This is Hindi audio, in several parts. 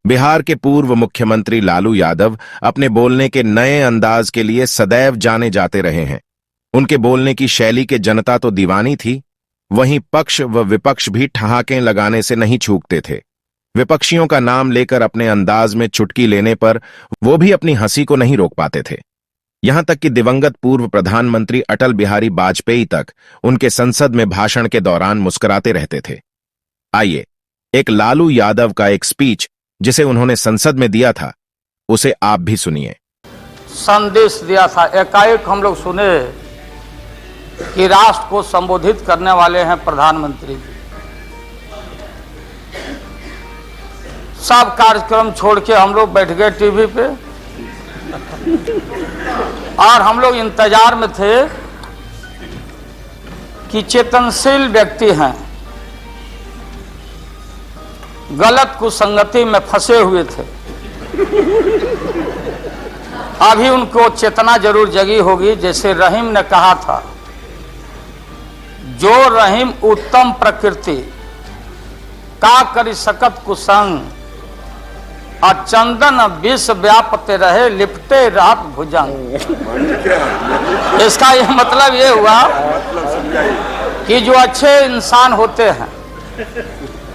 बिहार के पूर्व मुख्यमंत्री लालू यादव अपने बोलने के नए अंदाज के लिए सदैव जाने जाते रहे हैं। उनके बोलने की शैली के जनता तो दीवानी थी, वहीं पक्ष व विपक्ष भी ठहाके लगाने से नहीं चूकते थे। विपक्षियों का नाम लेकर अपने अंदाज में चुटकी लेने पर वो भी अपनी हंसी को नहीं रोक पाते थे। यहां तक कि दिवंगत पूर्व प्रधानमंत्री अटल बिहारी वाजपेयी तक उनके संसद में भाषण के दौरान मुस्कुराते रहते थे। आइए एक लालू यादव का एक स्पीच जिसे उन्होंने संसद में दिया था, उसे आप भी सुनिए। संदेश दिया था, एकाएक हम लोग सुने कि राष्ट्र को संबोधित करने वाले हैं प्रधानमंत्री जी। सब कार्यक्रम छोड़ के हम लोग बैठ गए टीवी पे और हम लोग इंतजार में थे कि चेतनशील व्यक्ति हैं, गलत कुसंगति में फंसे हुए थे, अभी उनको चेतना जरूर जगी होगी। जैसे रहीम ने कहा था, जो रहीम उत्तम प्रकृति का करी सकत कुसंग, और चंदन विष व्यापते रहे लिपटे रात भुजंग। इसका यह मतलब ये हुआ कि जो अच्छे इंसान होते हैं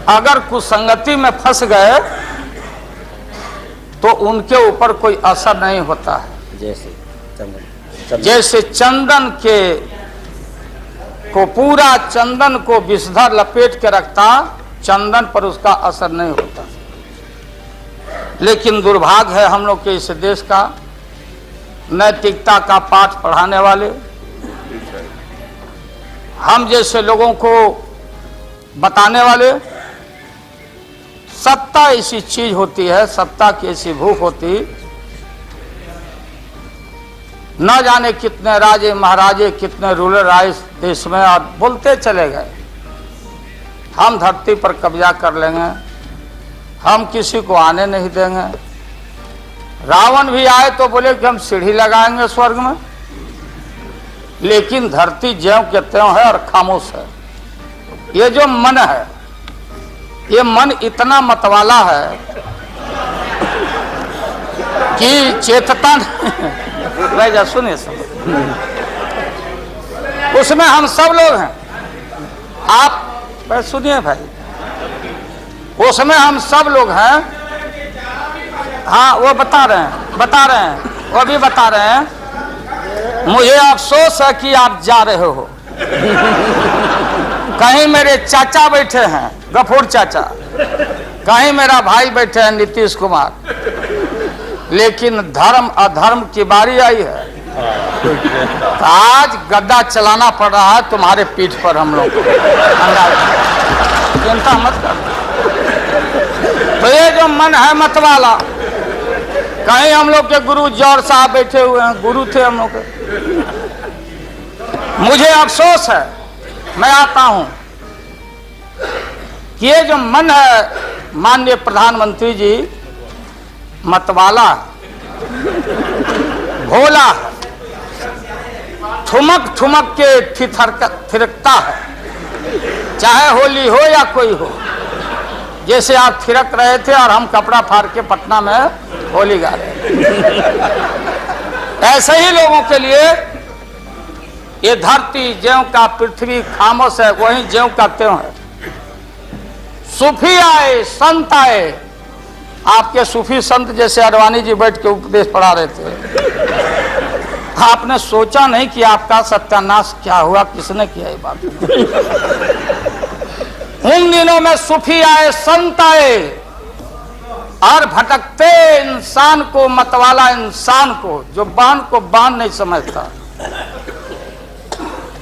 अगर कुसंगति में फंस गए तो उनके ऊपर कोई असर नहीं होता है। जैसे चंदन के को पूरा चंदन को विषधर लपेट के रखता, चंदन पर उसका असर नहीं होता। लेकिन दुर्भाग्य है हम लोग के इस देश का, नैतिकता का पाठ पढ़ाने वाले हम जैसे लोगों को बताने वाले, सत्ता ऐसी चीज होती है, सत्ता की ऐसी भूख होती, न जाने कितने राजे महाराजे कितने रूलर आए देश में और बोलते चले गए हम धरती पर कब्जा कर लेंगे, हम किसी को आने नहीं देंगे। रावण भी आए तो बोले कि हम सीढ़ी लगाएंगे स्वर्ग में, लेकिन धरती ज्यों के त्यों है और खामोश है। ये जो मन है, ये मन इतना मतवाला है कि चेतता नहीं। जा सुनिए सब, उसमें हम सब लोग हैं। आप सुनिए भाई, उसमें हम सब लोग हैं। हाँ वो बता रहे हैं, वो भी बता रहे हैं। मुझे अफसोस है कि आप जा रहे हो, कहीं मेरे चाचा बैठे हैं गफूर चाचा, कहीं मेरा भाई बैठे हैं नीतीश कुमार, लेकिन धर्म अधर्म की बारी आई है तो आज गद्दा चलाना पड़ रहा है तुम्हारे पीठ पर। हम लोग चिंता मत कर। तो ये जो मन है मतवाला, कहीं हम लोग के गुरु जौहर साहब बैठे हुए हैं, गुरु थे हम लोग के। मुझे अफसोस है, मैं आता हूं कि ये जो मन है माननीय प्रधानमंत्री जी, मतवाला भोला है, ठुमक ठुमक के थिरकता है, चाहे होली हो या कोई हो। जैसे आप थिरक रहे थे और हम कपड़ा फाड़ के पटना में होली गा रहे, ऐसे ही लोगों के लिए ये धरती ज्यों का पृथ्वी खामोश है, वहीं ज्यों का त्यों है। सूफी आए संत आए, आपके सूफी संत जैसे अडवाणी जी बैठ के उपदेश पढ़ा रहे थे, आपने सोचा नहीं कि आपका सत्यानाश क्या हुआ, किसने किया ये बात। उन दिनों में सूफी आए संत आए और भटकते इंसान को, मतवाला इंसान को, जो बान को बान नहीं समझता,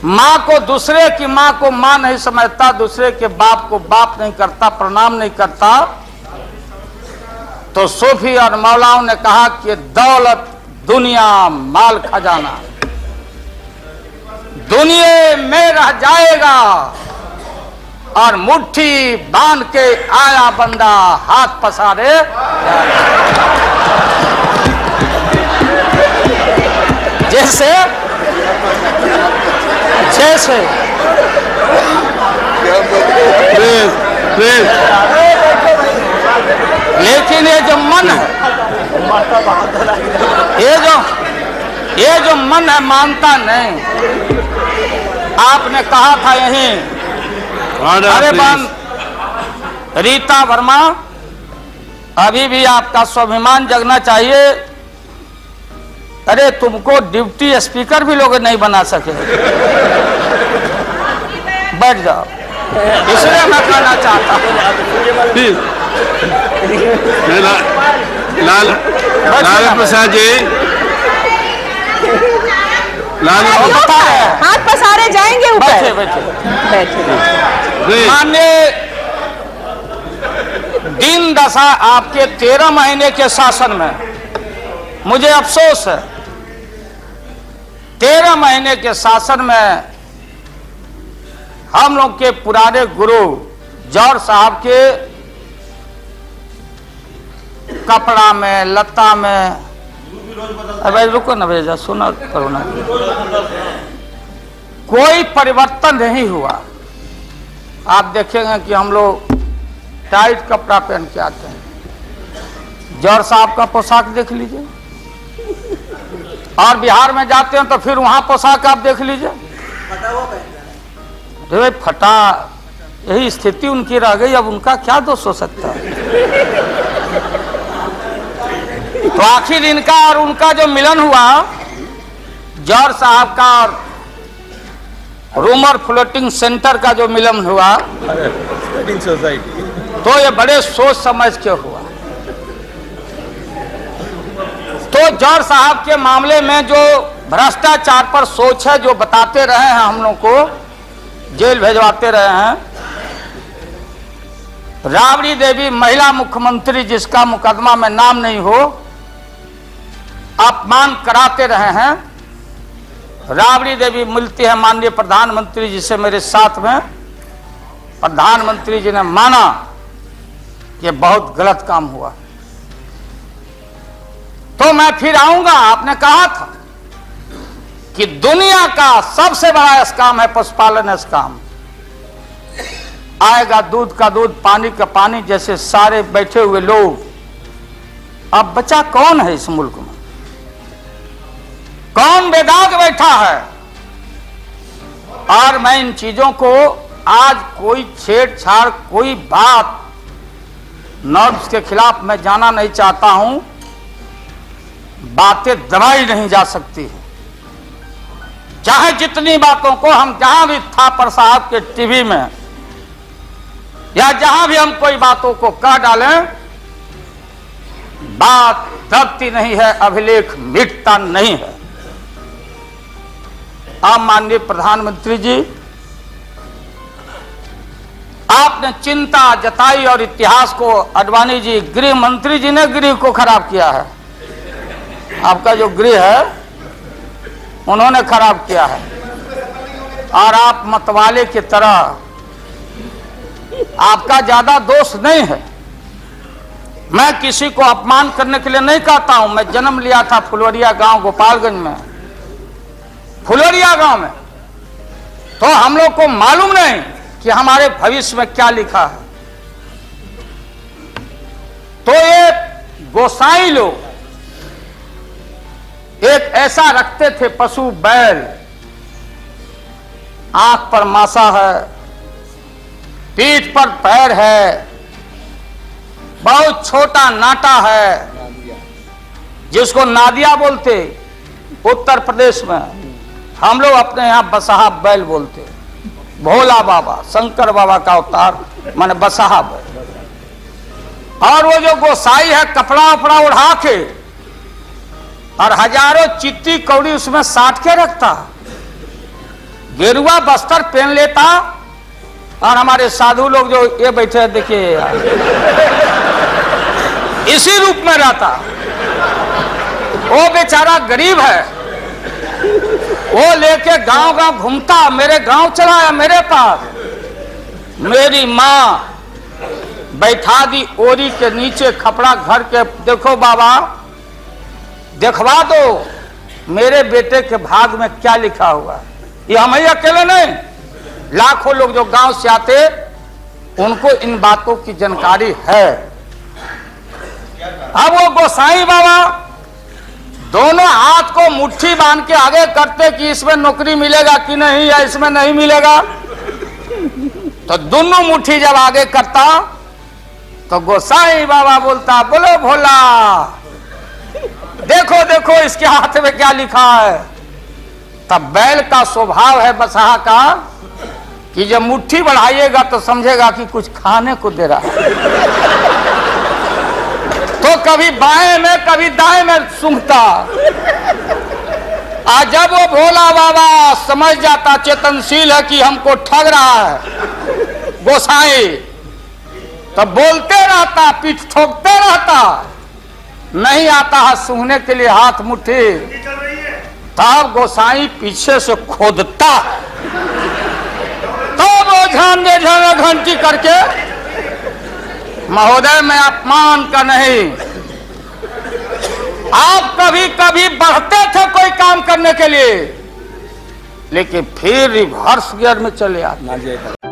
माँ को दूसरे की माँ को माँ नहीं समझता, दूसरे के बाप को बाप नहीं करता, प्रणाम नहीं करता, तो सूफी और मौलाओं ने कहा कि दौलत दुनिया माल खजाना दुनिया में रह जाएगा, और मुट्ठी बांध के आया बंदा हाथ पसारे। जैसे जैसे लेकिन ये जो मन है, ये जो मन है मानता नहीं। आपने कहा था यहीं, अरे बन रीता वर्मा, अभी भी आपका स्वाभिमान जगना चाहिए। अरे तुमको डिप्टी स्पीकर भी लोग नहीं बना सके। बैठ जाओ, इसलिए मैं कहना चाहता हूँ। लालू प्रसाद जी, हाथ पसारे जाएंगे ऊपर। बैठे बैठे जी। माननीय दिन दशा आपके 13 महीने के शासन में मुझे अफसोस है, 13 महीने के शासन में हम लोग के पुराने गुरु जौहर साहब के कपड़ा में, लता में, अरे रुको ना भैया, सुना करो ना, कोई परिवर्तन नहीं हुआ। आप देखेंगे कि हम लोग टाइट कपड़ा पहन के आते हैं। जौहर साहब का पोशाक देख लीजिए, और बिहार में जाते हैं तो फिर वहां पोशाक आप देख लीजिए, अरे फटा, यही स्थिति उनकी रह गई। अब उनका क्या दोष हो सकता है? तो आखिर इनका और उनका जो मिलन हुआ, जौहर साहब का और रूमर फ्लोटिंग सेंटर का जो मिलन हुआ, तो ये बड़े सोच समझ के हुआ। तो जौहर साहब के मामले में जो भ्रष्टाचार पर सोच है, जो बताते रहे हैं, हम लोग को जेल भेजवाते रहे हैं। राबड़ी देवी महिला मुख्यमंत्री, जिसका मुकदमा में नाम नहीं हो, अपमान कराते रहे हैं। राबड़ी देवी मिलती है माननीय प्रधानमंत्री जी से मेरे साथ में, प्रधानमंत्री जी ने माना कि बहुत गलत काम हुआ। तो मैं फिर आऊंगा। आपने कहा था कि दुनिया का सबसे बड़ा स्काम है पशुपालन स्काम। आएगा दूध का दूध, पानी का पानी, जैसे सारे बैठे हुए लोग। अब बचा कौन है इस मुल्क में? कौन बेदाग बैठा है? और मैं इन चीजों को आज कोई छेड़छाड़, कोई बात नॉर्म्स के खिलाफ मैं जाना नहीं चाहता हूं। बातें दबाई नहीं जा सकती है। चाहे जितनी बातों को हम जहां भी थापर साहब के टीवी में या जहां भी हम कोई बातों को कह डालें, बात दबती नहीं है, अभिलेख मिटता नहीं है। आप माननीय प्रधानमंत्री जी, आपने चिंता जताई और इतिहास को, आडवाणी जी गृह मंत्री जी ने गृह को खराब किया है। आपका जो गृह है उन्होंने खराब किया है, और आप मतवाले की तरह, आपका ज्यादा दोष नहीं है। मैं किसी को अपमान करने के लिए नहीं कहता हूं। मैं जन्म लिया था फुलवरिया गांव, गोपालगंज में, फुलवरिया गांव में। तो हम लोग को मालूम नहीं कि हमारे भविष्य में क्या लिखा है। तो ये गोसाई लोग एक ऐसा रखते थे पशु, बैल, आंख पर मासा है, पीठ पर पैर है, बहुत छोटा नाटा है, जिसको नादिया बोलते उत्तर प्रदेश में। हम लोग अपने यहां बसहा बैल बोलते। भोला बाबा, शंकर बाबा का अवतार माने बसहा बैल। और वो जो गोसाई है, कपड़ा उपड़ा उड़ा के और हजारों चिट्टी कौड़ी उसमें साट के रखता, गेरुआ बस्तर पहन लेता। और हमारे साधु लोग जो ये बैठे हैं, देखिए, इसी रूप में रहता। वो बेचारा गरीब है, वो लेके गांव गांव घूमता। मेरे गांव चला आया मेरे पास। मेरी माँ बैठा दी ओरी के नीचे खपड़ा घर के, देखो बाबा, देखवा दो मेरे बेटे के भाग में क्या लिखा हुआ। ये हम ही अकेले नहीं, लाखों लोग जो गांव से आते, उनको इन बातों की जानकारी है। अब वो गोसाई बाबा दोनों हाथ को मुट्ठी बांध के आगे करते कि इसमें नौकरी मिलेगा कि नहीं, या इसमें नहीं मिलेगा। तो दोनों मुट्ठी जब आगे करता तो गोसाई बाबा बोलता, बोलो भोला, देखो देखो इसके हाथ में क्या लिखा है। तब बैल का स्वभाव है बसहा का कि जब मुट्ठी बढ़ाइएगा तो समझेगा कि कुछ खाने को दे रहा है, तो कभी बाएं में कभी दाएं में सूंघता। आज जब वो भोला बाबा समझ जाता, चेतनशील है कि हमको ठग रहा है गोसाई, तब बोलते रहता, पीठ ठोकते रहता, नहीं आता है सूंघने के लिए हाथ मुट्ठी। तब गोसाई पीछे से खोदता, तब वो ध्यान दे घंटी करके, महोदय मैं अपमान का नहीं, आप कभी कभी बढ़ते थे कोई काम करने के लिए, लेकिन फिर रिवर्स गियर में चले आते।